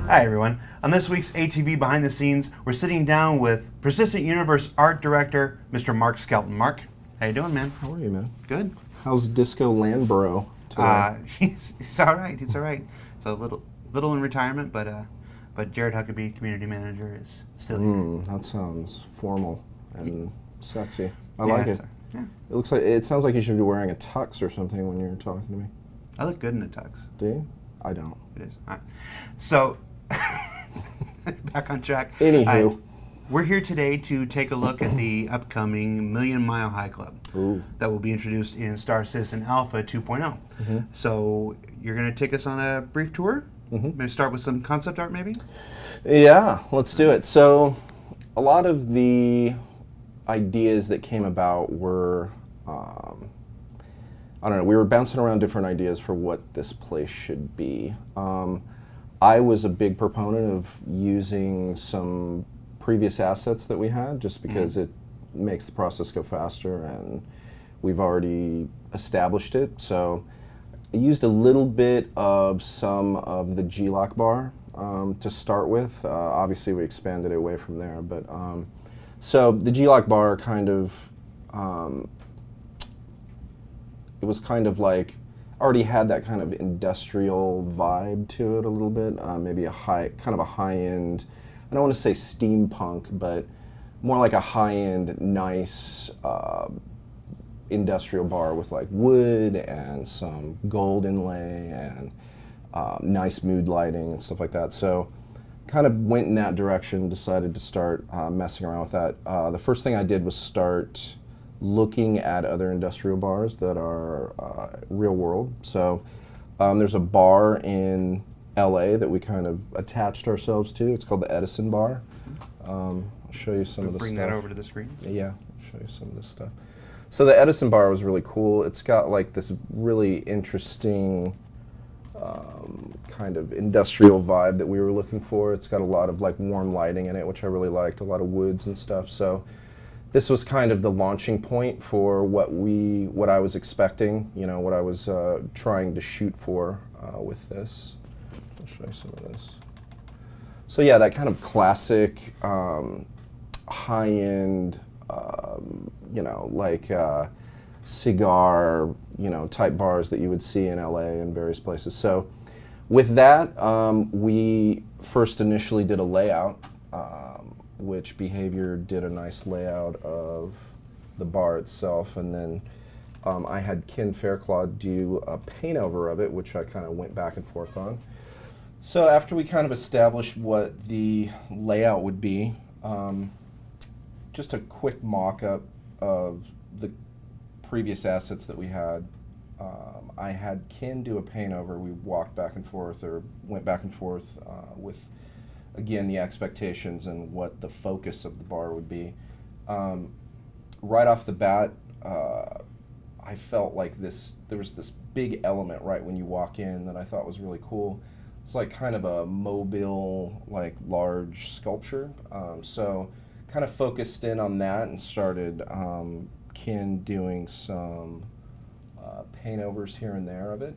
Hi everyone. On this week's ATV Behind the Scenes, we're sitting down with Persistent Universe Art Director, Mr. Mark Skelton. Mark, how you doing, man? How are you, man? Good. How's Disco Landborough today? He's all right. He's all right. It's a little in retirement, but Jared Huckaby, community manager, is still here. That sounds formal and sexy. I Yeah, like it. Yeah. It sounds like you should be wearing a tux or something when you're talking to me. I look good in a tux. Do you? I don't. It is. All right. So, back on track. Anywho. We're here today to take a look at the upcoming Million Mile High Club that will be introduced in Star Citizen Alpha 2.0. So you're going to take us on a brief tour? Maybe start with some concept art, maybe? Yeah, let's do it. So a lot of the ideas that came about were, I don't know, we were bouncing around different ideas for what this place should be. I was a big proponent of using some previous assets that we had just because it makes the process go faster and we've already established it. So I used a little bit of some of the G-Lock bar to start with. Obviously we expanded it away from there, but so the G-Lock bar kind of, it was kind of like, already had that kind of industrial vibe to it a little bit, maybe a kind of a high-end, I don't want to say steampunk, but more like a high-end, nice industrial bar with like wood and some gold inlay and nice mood lighting and stuff like that. So kind of went in that direction, decided to start messing around with that. The first thing I did was start looking at other industrial bars that are real world. So there's a bar in LA that we kind of attached ourselves to. It's called the Edison Bar. I'll show you some of the stuff. Bring that over to the screen. Yeah, I'll show you some of this stuff. So the Edison Bar was really cool. It's got like this really interesting kind of industrial vibe that we were looking for. It's got a lot of like warm lighting in it, which I really liked, a lot of woods and stuff. So this was kind of the launching point for what I was expecting, you know, what I was trying to shoot for with this. I'll show you some of this. So yeah, that kind of classic high-end, you know, like cigar, you know, type bars that you would see in LA and various places. So with that, we first initially did a layout, which Behavior did a nice layout of the bar itself, and then I had Ken Fairclaw do a paint over of it, which I kind of went back and forth on. So after we kind of established what the layout would be, just a quick mock-up of the previous assets that we had. I had Ken do a paint over. We walked back and forth, or went back and forth with, again, the expectations and what the focus of the bar would be. Right off the bat, I felt like there was this big element right when you walk in that I thought was really cool. It's like kind of a mobile, like large sculpture. So kind of focused in on that and started Ken doing some paint overs here and there of it.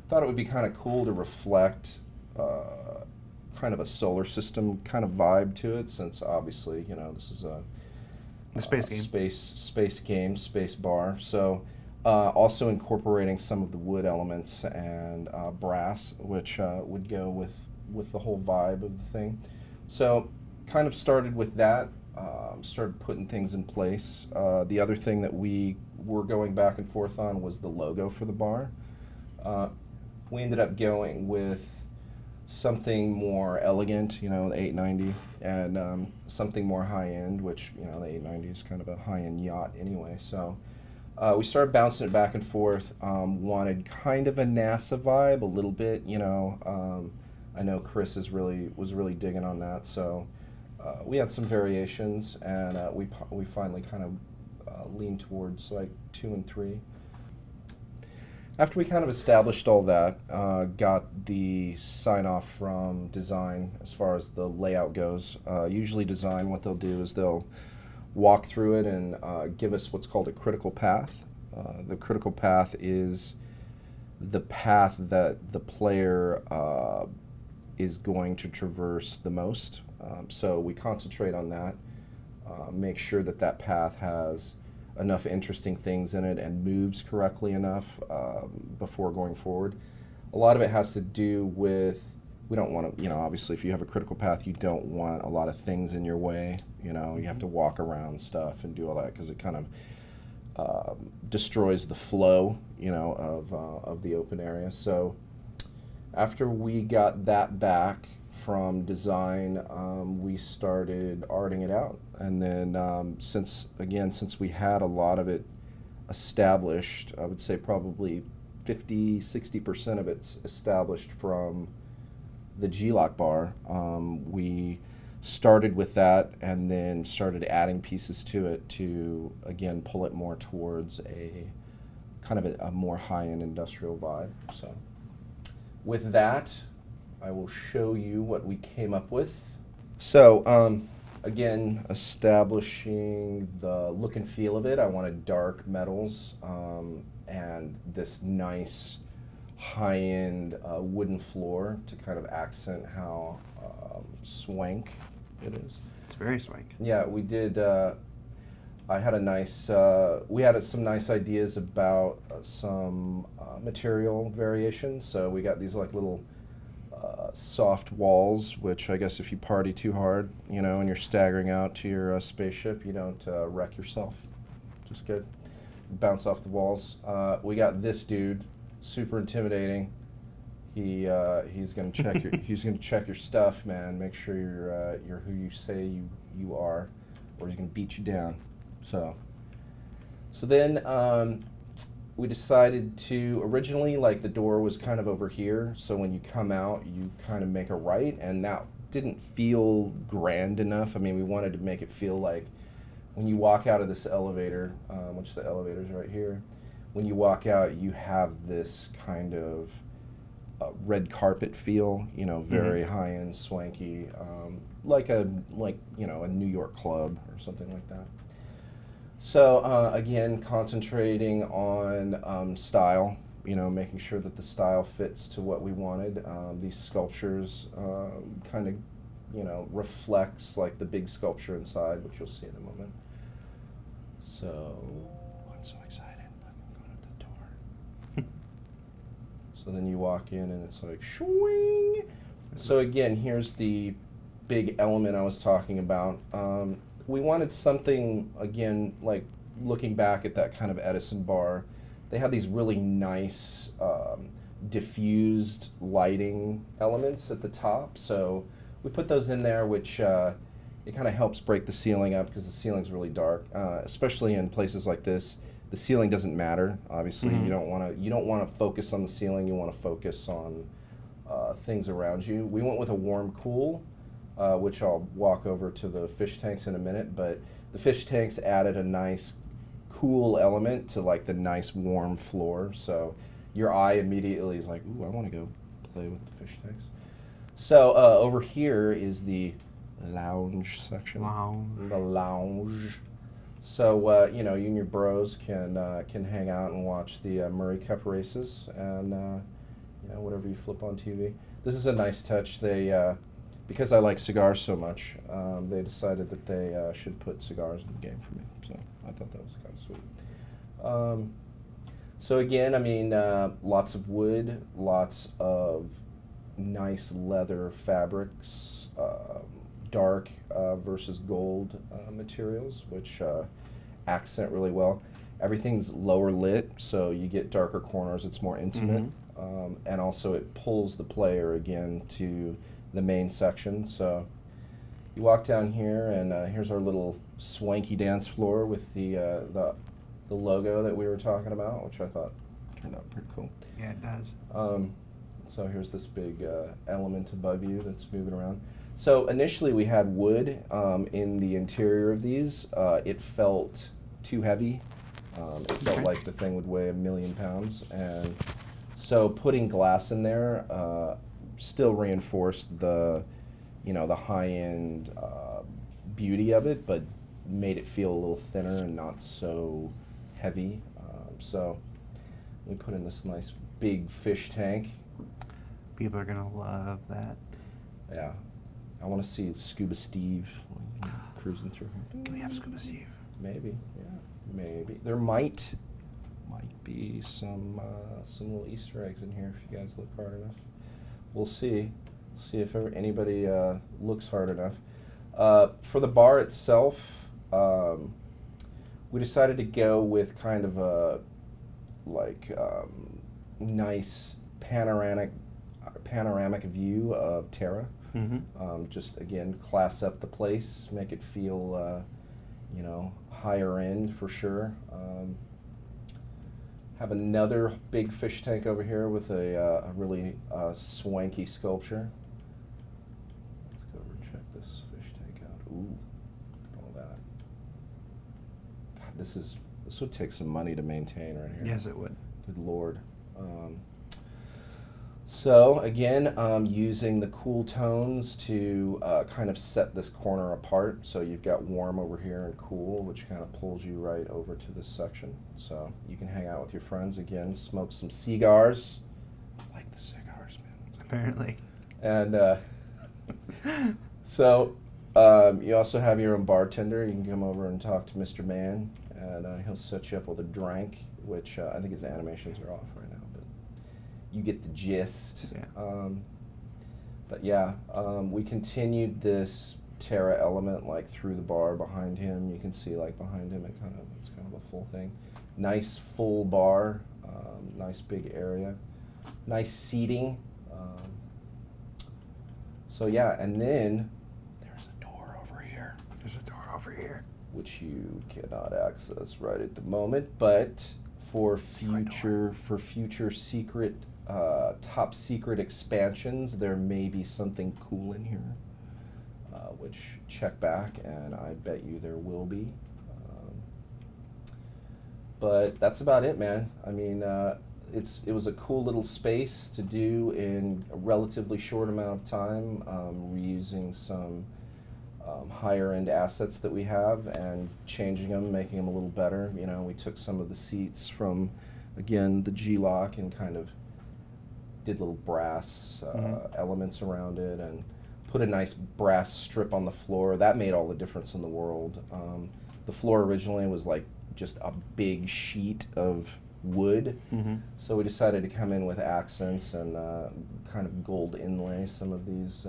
Thought it would be kind of cool to reflect kind of a solar system kind of vibe to it, since obviously, you know, this is a space game, space bar. So also incorporating some of the wood elements and brass, which would go with the whole vibe of the thing. So kind of started with that, started putting things in place. The other thing that we were going back and forth on was the logo for the bar. We ended up going with something more elegant, you know, the 890, and something more high-end, which, you know, the 890 is kind of a high-end yacht anyway. So we started bouncing it back and forth. Wanted kind of a NASA vibe, a little bit, you know. I know Chris was really digging on that, so we had some variations, and we finally kind of leaned towards like 2 and 3. After we kind of established all that, got the sign-off from design as far as the layout goes. Usually design, what they'll do is they'll walk through it and give us what's called a critical path. The critical path is the path that the player is going to traverse the most. So we concentrate on that, make sure that that path has enough interesting things in it and moves correctly enough before going forward. A lot of it has to do with, we don't want to, obviously if you have a critical path, you don't want a lot of things in your way. You have to walk around stuff and do all that because it kind of destroys the flow, of the open area. So after we got that back from design, we started arting it out. And then since we had a lot of it established, I would say probably 50-60% of it's established from the G-Lock bar. We started with that and then started adding pieces to it to, again, pull it more towards a kind of a more high-end industrial vibe. So with that, I will show you what we came up with. So again, establishing the look and feel of it, I wanted dark metals and this nice high-end wooden floor to kind of accent how swank it is. It's very swank. Yeah, we did. I had a nice. We had some nice ideas about some material variations. So we got these like little soft walls, which I guess if you party too hard, and you're staggering out to your spaceship, you don't wreck yourself. Just good. Bounce off the walls. We got this dude, super intimidating. He's gonna check your stuff, man. Make sure you're who you say you are, or he's gonna beat you down. So then we decided to, originally, like, the door was kind of over here, so when you come out, you kind of make a right, and that didn't feel grand enough. I mean, we wanted to make it feel like when you walk out of this elevator, which the elevator's right here, when you walk out, you have this kind of red carpet feel, very high-end, swanky, like a New York club or something like that. So again, concentrating on style, making sure that the style fits to what we wanted. These sculptures kind of, reflects like the big sculpture inside, which you'll see in a moment. So I'm so excited. I'm going up the door. So then you walk in and it's like swing. So again, here's the big element I was talking about. We wanted something, again, like looking back at that kind of Edison bar, they had these really nice diffused lighting elements at the top. So we put those in there, which it kind of helps break the ceiling up because the ceiling's really dark, especially in places like this. The ceiling doesn't matter. Obviously, you don't want to focus on the ceiling. You want to focus on things around you. We went with a warm cool, which I'll walk over to the fish tanks in a minute. But the fish tanks added a nice cool element to like the nice warm floor. So your eye immediately is like, ooh, I want to go play with the fish tanks. So over here is the lounge section. The lounge. So you and your bros can hang out and watch the Murray Cup races and whatever you flip on TV. This is a nice touch. They because I like cigars so much, they decided that they should put cigars in the game for me. So I thought that was kind of sweet. So again, I mean, lots of wood, lots of nice leather fabrics, dark versus gold materials, which accent really well. Everything's lower lit, so you get darker corners. It's more intimate, and also it pulls the player again to the main section. So you walk down here, and here's our little swanky dance floor with the logo that we were talking about, which I thought turned out pretty cool. Yeah, it does. So here's this big element above you that's moving around. So initially we had wood in the interior of these. It felt too heavy. It felt like the thing would weigh 1,000,000 pounds, and so putting glass in there still reinforced the high-end beauty of it, but made it feel a little thinner and not so heavy. So we put in this nice big fish tank. People are gonna love that. Yeah. I want to see Scuba Steve cruising through. Can we have Scuba Steve? Maybe, yeah, maybe. There might be some little Easter eggs in here if you guys look hard enough. We'll see. See if anybody looks hard enough. For the bar itself, we decided to go with kind of a nice panoramic view of Terra. Just again, class up the place, make it feel higher end for sure. Have another big fish tank over here with a really swanky sculpture. Let's go over and check this fish tank out. Ooh, look at all that. God, this would take some money to maintain right here. Yes, it would. Good Lord. So again, using the cool tones to kind of set this corner apart. So you've got warm over here and cool, which kind of pulls you right over to this section. So you can hang out with your friends again, smoke some cigars. I like the cigars, man. Apparently. And so you also have your own bartender. You can come over and talk to Mr. Man, and he'll set you up with a drink, which I think his animations are off right now. You get the gist. Yeah. But yeah, we continued this Terra element through the bar behind him. You can see behind him it's kind of a full thing. Nice full bar, nice big area, nice seating. So yeah, and then there's a door over here. There's a door over here. Which you cannot access right at the moment, but for future secret top secret expansions, there may be something cool in here, which check back, and I bet you there will be. But that's about it, man. I mean, it was a cool little space to do in a relatively short amount of time, reusing some higher end assets that we have and changing them, making them a little better. We took some of the seats from, again, the G-Lock and kind of did little brass elements around it and put a nice brass strip on the floor. That made all the difference in the world. The floor originally was just a big sheet of wood, so we decided to come in with accents and kind of gold inlay some of these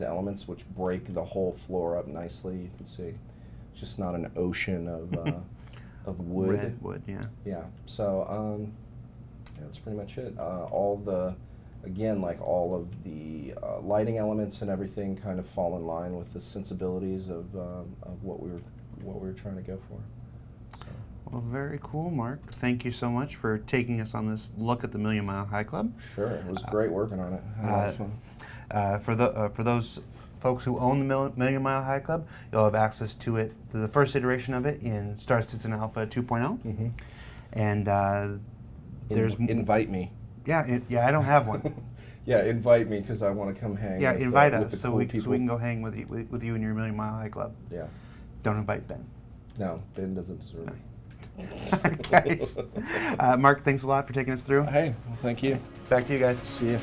elements, which break the whole floor up nicely. You can see it's just not an ocean of wood. Red wood, yeah. Yeah. So that's pretty much it. All of the lighting elements and everything kind of fall in line with the sensibilities of what we were trying to go for. So. Well, very cool, Mark. Thank you so much for taking us on this look at the Million Mile High Club. Sure, it was great working on it. Had a lot of fun. For those folks who own the Million Mile High Club, you'll have access to it, to the first iteration of it in Star Citizen Alpha 2.0. And there's invite me. Yeah, I don't have one. Yeah, invite me because I want to come hang. Yeah, with, invite with us the so cool we people. can go hang with you and your Million Mile High Club. Yeah. Don't invite Ben. No, Ben doesn't deserve it. Guys, Mark, thanks a lot for taking us through. Hey, well, thank you. Back to you guys. See you.